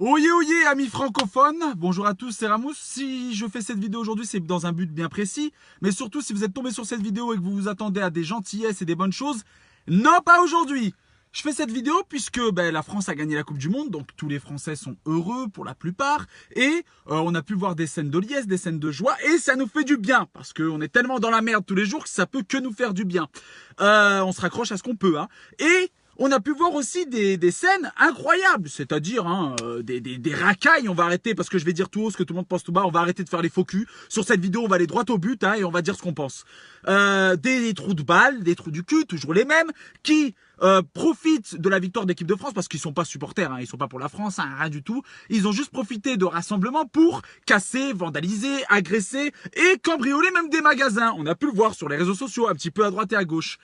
Oyez, oyez, amis francophones, bonjour à tous, c'est Ramous. Si je fais cette vidéo aujourd'hui, c'est dans un but bien précis. Mais surtout, si vous êtes tombé sur cette vidéo et que vous vous attendez à des gentillesses et des bonnes choses, non, pas aujourd'hui. Je fais cette vidéo puisque la France a gagné la Coupe du Monde, donc tous les Français sont heureux pour la plupart. Et on a pu voir des scènes de liesse, des scènes de joie, et ça nous fait du bien. Parce qu'on est tellement dans la merde tous les jours que ça peut que nous faire du bien. On se raccroche à ce qu'on peut. Et on a pu voir aussi des scènes incroyables, c'est-à-dire des racailles. On va arrêter, parce que je vais dire tout haut ce que tout le monde pense tout bas, on va arrêter de faire les faux culs. Sur cette vidéo, on va aller droit au but et on va dire ce qu'on pense. Des trous de balles, des trous du cul, toujours les mêmes, qui profitent de la victoire de l'équipe de France, parce qu'ils sont pas supporters, ils sont pas pour la France, rien du tout. Ils ont juste profité de rassemblements pour casser, vandaliser, agresser et cambrioler même des magasins. On a pu le voir sur les réseaux sociaux, un petit peu à droite et à gauche.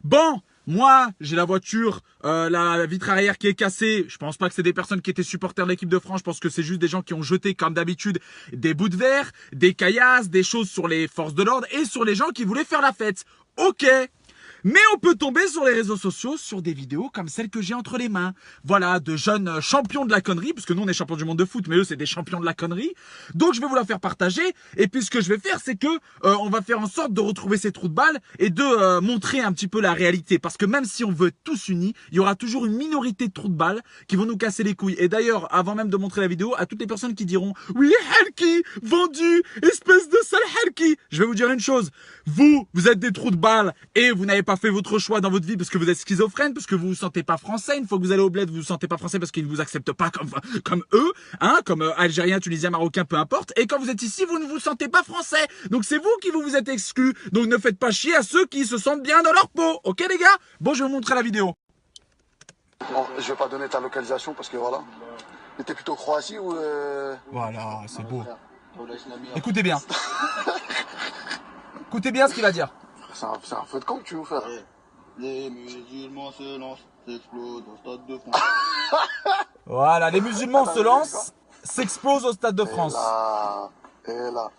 Bon, moi, j'ai la voiture, la vitre arrière qui est cassée. Je pense pas que c'est des personnes qui étaient supporters de l'équipe de France. Je pense que c'est juste des gens qui ont jeté, comme d'habitude, des bouts de verre, des caillasses, des choses sur les forces de l'ordre et sur les gens qui voulaient faire la fête. Ok. Mais on peut tomber sur les réseaux sociaux sur des vidéos comme celle que j'ai entre les mains. Voilà, de jeunes champions de la connerie, parce que nous on est champions du monde de foot, mais eux c'est des champions de la connerie. Donc je vais vous la faire partager. Et puis ce que je vais faire, c'est que on va faire en sorte de retrouver ces trous de balles et de montrer un petit peu la réalité. Parce que même si on veut être tous unis, il y aura toujours une minorité de trous de balles qui vont nous casser les couilles. Et d'ailleurs, avant même de montrer la vidéo, à toutes les personnes qui diront « Oui, Helki, vendu, espèce de sale Helki !» Je vais vous dire une chose. Vous êtes des trous de balles et vous n'avez pas fait votre choix dans votre vie parce que vous êtes schizophrène, parce que vous vous sentez pas français. Une fois que vous allez au bled, vous vous sentez pas français parce qu'ils ne vous acceptent pas comme eux, comme algériens, tunisiens, marocains, peu importe. Et quand vous êtes ici, vous ne vous sentez pas français. Donc c'est vous qui vous êtes exclus. Donc ne faites pas chier à ceux qui se sentent bien dans leur peau. Ok les gars? Bon, je vais vous montrer la vidéo. Bon, je vais pas donner ta localisation parce que voilà. Mais t'es plutôt Croatie ou Voilà, c'est beau. Écoutez bien. Écoutez bien ce qu'il va dire. C'est un feu de camp que tu veux faire. Les musulmans se lancent, s'explosent au stade de France. Voilà, les musulmans se lancent, s'explosent au Stade de France. Et là.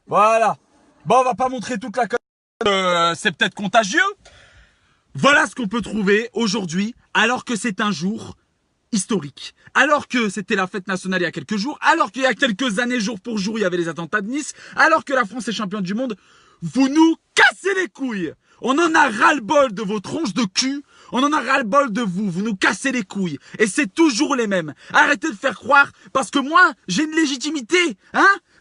Voilà. Bon, on va pas montrer toute la c'est peut-être contagieux. Voilà ce qu'on peut trouver aujourd'hui, alors que c'est un jour historique. Alors que c'était la fête nationale il y a quelques jours, alors qu'il y a quelques années, jour pour jour, il y avait les attentats de Nice, alors que la France est championne du monde, vous nous cassez les couilles. On en a ras-le-bol de vos tronches de cul. On en a ras-le-bol de vous. Vous nous cassez les couilles. Et c'est toujours les mêmes. Arrêtez de faire croire, parce que moi, j'ai une légitimité,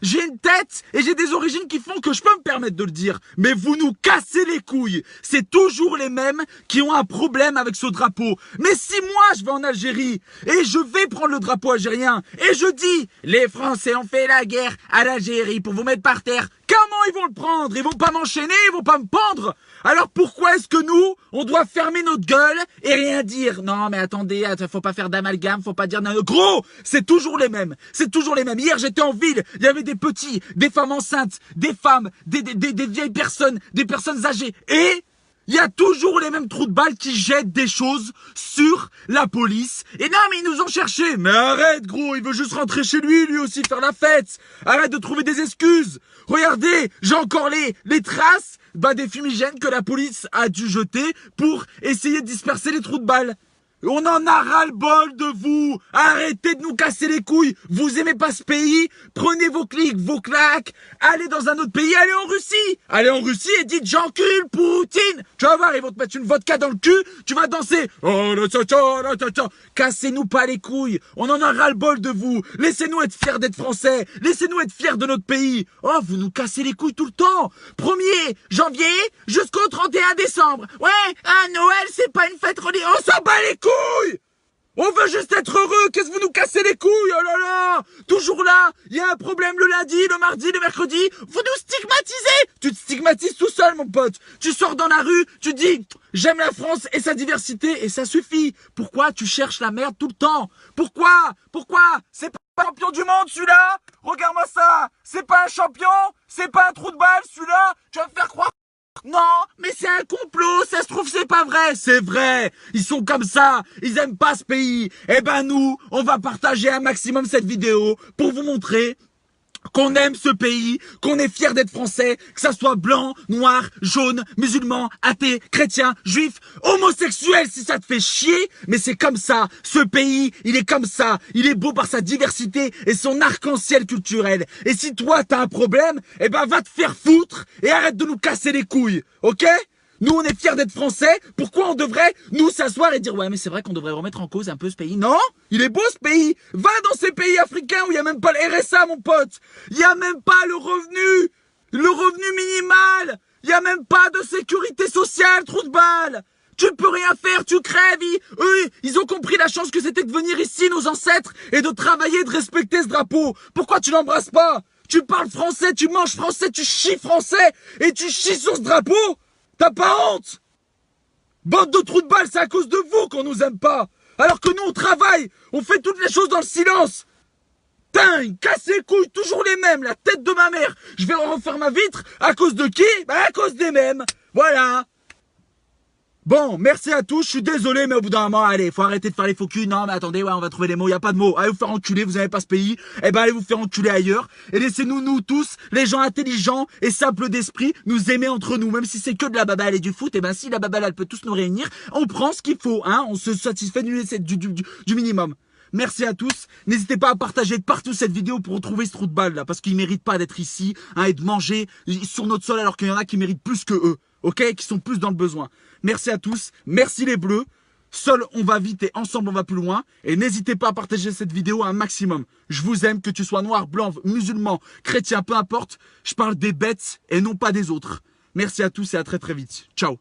j'ai une tête et j'ai des origines qui font que je peux me permettre de le dire. Mais vous nous cassez les couilles. C'est toujours les mêmes qui ont un problème avec ce drapeau. Mais si moi, je vais en Algérie et je vais prendre le drapeau algérien et je dis, les Français ont fait la guerre à l'Algérie pour vous mettre par terre, comment ils vont le prendre? Ils vont pas m'enchaîner, ils vont pas me pendre. Alors pourquoi est-ce que nous, on doit fermer notre gueule et rien dire? Non mais attendez, faut pas faire d'amalgame, faut pas dire... Gros, c'est toujours les mêmes. C'est toujours les mêmes. Hier j'étais en ville, il y avait des petits, des femmes enceintes, des femmes, des vieilles personnes, des personnes âgées. Et... il y a toujours les mêmes trous de balles qui jettent des choses sur la police. Et non, mais ils nous ont cherchés. Mais arrête, gros, il veut juste rentrer chez lui aussi, faire la fête. Arrête de trouver des excuses. Regardez, j'ai encore les traces des fumigènes que la police a dû jeter pour essayer de disperser les trous de balles. On en a ras-le-bol de vous. Arrêtez de nous casser les couilles. Vous aimez pas ce pays? Prenez vos clics, vos claques. Allez dans un autre pays. Allez en Russie. Allez en Russie et dites j'encule Poutine. Tu vas voir, ils vont te mettre une vodka dans le cul. Tu vas danser. Oh, la tcha la tcha. Cassez-nous pas les couilles. On en a ras-le-bol de vous. Laissez-nous être fiers d'être français. Laissez-nous être fiers de notre pays. Oh, vous nous cassez les couilles tout le temps. 1er janvier jusqu'au 31 décembre. Ouais, Noël, c'est pas une fête religieuse. On s'en bat les couilles. On veut juste être heureux. Qu'est-ce que vous nous cassez les couilles? Oh là là. Toujours là. Il y a un problème le lundi, le mardi, le mercredi. Vous nous stigmatisez. Tu te stigmatises tout seul, mon pote. Tu sors dans la rue, tu dis j'aime la France et sa diversité et ça suffit. Pourquoi tu cherches la merde tout le temps? Pourquoi c'est pas un champion du monde celui-là? Regarde-moi ça. C'est pas un champion. C'est pas un trou de balle celui-là. Tu vas me faire croire. Non, mais c'est un complot, ça se trouve c'est pas vrai. C'est vrai, ils sont comme ça, ils aiment pas ce pays. Eh ben nous, on va partager un maximum cette vidéo pour vous montrer qu'on aime ce pays, qu'on est fier d'être français, que ça soit blanc, noir, jaune, musulman, athée, chrétien, juif, homosexuel si ça te fait chier, mais c'est comme ça. Ce pays, il est comme ça. Il est beau par sa diversité et son arc-en-ciel culturel. Et si toi t'as un problème, eh ben va te faire foutre et arrête de nous casser les couilles, ok ? Nous, on est fiers d'être français. Pourquoi on devrait nous s'asseoir et dire ouais, mais c'est vrai qu'on devrait remettre en cause un peu ce pays. Non, il est beau ce pays. Va dans ces pays africains où il y a même pas le RSA, mon pote. Il y a même pas le revenu minimal. Il y a même pas de sécurité sociale, trou de balle. Tu peux rien faire, tu crèves. Eux, ils ont compris la chance que c'était de venir ici, nos ancêtres, et de travailler, de respecter ce drapeau. Pourquoi tu l'embrasses pas? Tu parles français, tu manges français, tu chies français, et tu chies sur ce drapeau? T'as pas honte? Bande de trous de balles, c'est à cause de vous qu'on nous aime pas. Alors que nous, on travaille, on fait toutes les choses dans le silence. Putain, ils cassent les couilles, toujours les mêmes, la tête de ma mère. Je vais refaire ma vitre, à cause de qui? Bah à cause des mêmes. Voilà. Bon, merci à tous, je suis désolé, mais au bout d'un moment, allez, faut arrêter de faire les faux culs. Non, mais attendez, ouais, on va trouver les mots, y a pas de mots. Allez vous faire enculer, vous n'avez pas ce pays. Eh ben, allez vous faire enculer ailleurs. Et laissez-nous, nous tous, les gens intelligents et simples d'esprit, nous aimer entre nous. Même si c'est que de la baballe et du foot, eh ben, si la baballe, elle peut tous nous réunir, on prend ce qu'il faut, hein. On se satisfait du minimum. Merci à tous. N'hésitez pas à partager de partout cette vidéo pour retrouver ce trou de balle, là. Parce qu'ils méritent pas d'être ici, hein, et de manger sur notre sol alors qu'il y en a qui méritent plus que eux. Ok, qui sont plus dans le besoin. Merci à tous, merci les bleus. Seul on va vite et ensemble on va plus loin. Et n'hésitez pas à partager cette vidéo un maximum. Je vous aime, que tu sois noir, blanc, musulman, chrétien, peu importe. Je parle des bêtes et non pas des autres. Merci à tous et à très très vite. Ciao.